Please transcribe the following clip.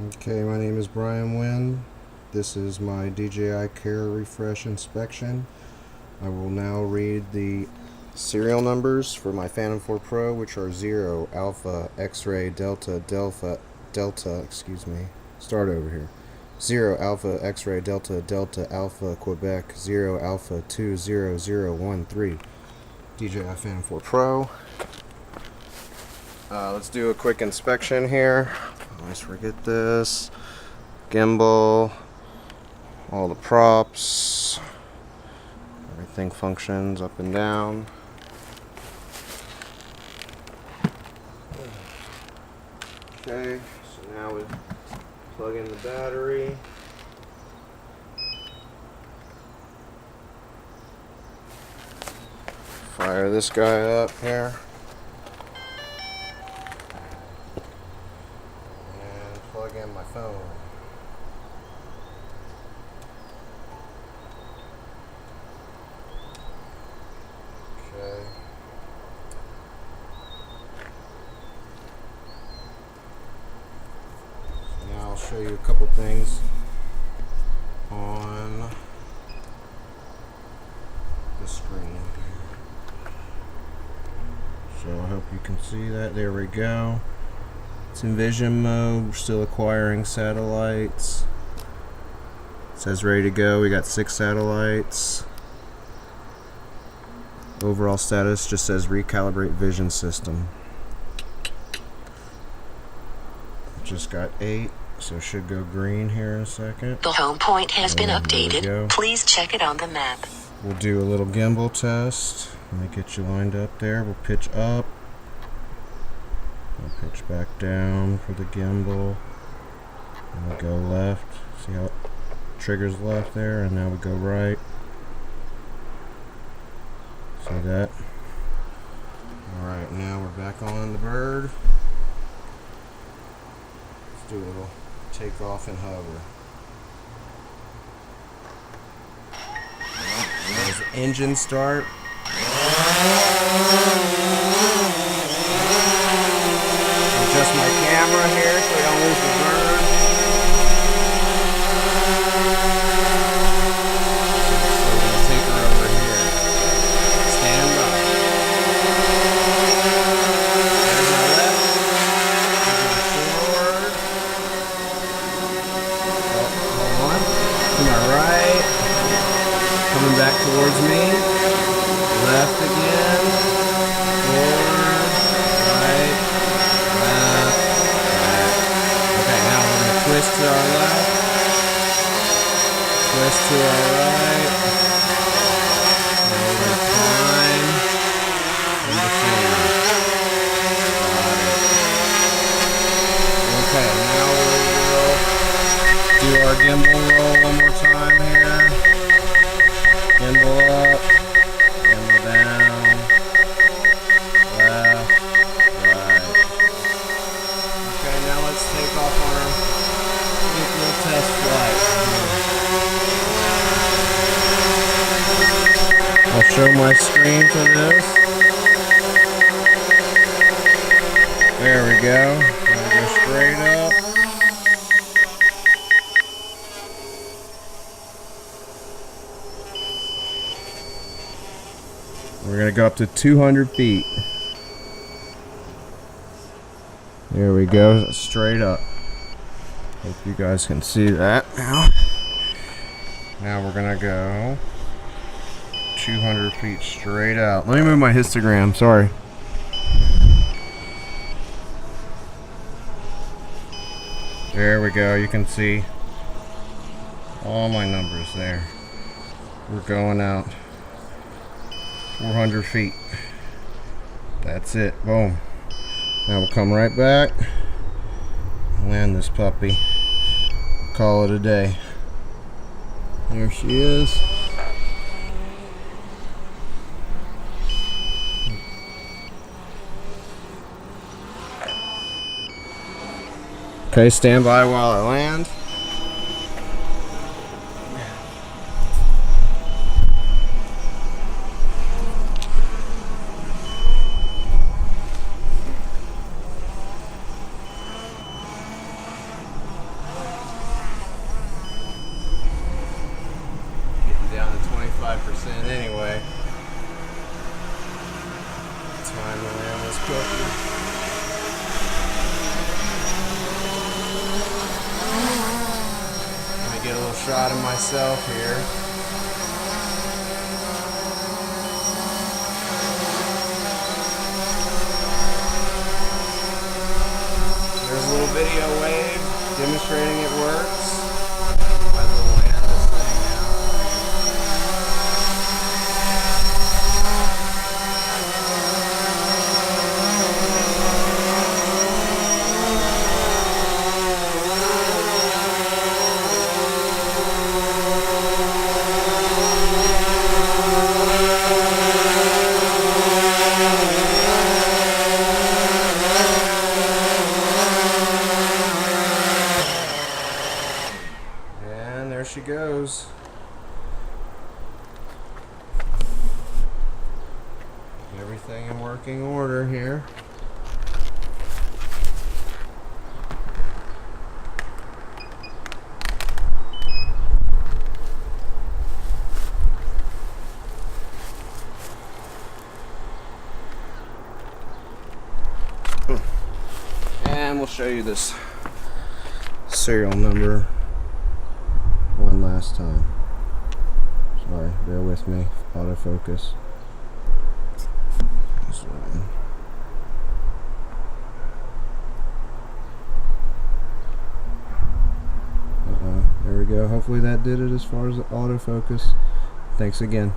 Okay, my name is Brian Wynn. This is my DJI Care Refresh Inspection. I will now read the serial numbers for my Phantom 4 Pro, which are 0, Alpha, X-Ray, Delta, start over here. 0, Alpha, X-Ray, Delta, Delta, Alpha, Quebec, 0, Alpha, 20013. DJI Phantom 4 Pro. Let's do a quick inspection here. Always forget this. Gimbal, all the props, everything functions up and down. Okay, so now we plug in the battery. Fire this guy up here. And plug in my phone. Okay. So now I'll show you a couple things on the screen. So I hope you can see that. There we go. It's in vision mode. We're still acquiring satellites. It says ready to go. We got 6 satellites. Overall status just says recalibrate vision system. Just got 8, so it should go green here in a second. The home point has been updated. Please check it on the map. We'll do a little gimbal test. Let me get you lined up there. We'll pitch up. We'll pitch back down for the gimbal. And we'll go left. See how it triggers left there? And now we go right. See that? Alright, now we're back on the bird. Let's do a little takeoff and hover. There's the engine start. Adjust my camera here so I don't lose the bird. So we're going to take her over here. Stand by. There's my left. Forward. Hold on. To my right. Coming back towards me. Left again. Forward. Right. Left. Back. Okay, now we're going to twist to our left. Twist to our right. Now we're going to climb and descend. Okay, now we'll do our gimbal roll one more time here. Gimbal up, gimbal down, left, right. Okay, now let's take off on our little test flight. I'll show my screen for this. There we go. Now go straight up. We're going to go up to 200 feet. There we go, straight up. Hope you guys can see that now. Now we're going to go 200 feet straight out. Let me move my histogram, sorry. There we go, you can see all my numbers there. We're going out 400 feet. That's it. Boom. Now we'll come right back, land this puppy, call it a day. There she is. Okay, stand by while I land. shot of myself here. There's a little video wave demonstrating it works. Might as well land this thing now. And there she goes. Everything in working order here. And we'll show you this serial number one last time. Sorry, bear with me. Autofocus. There we go. Hopefully that did it as far as the autofocus. Thanks again.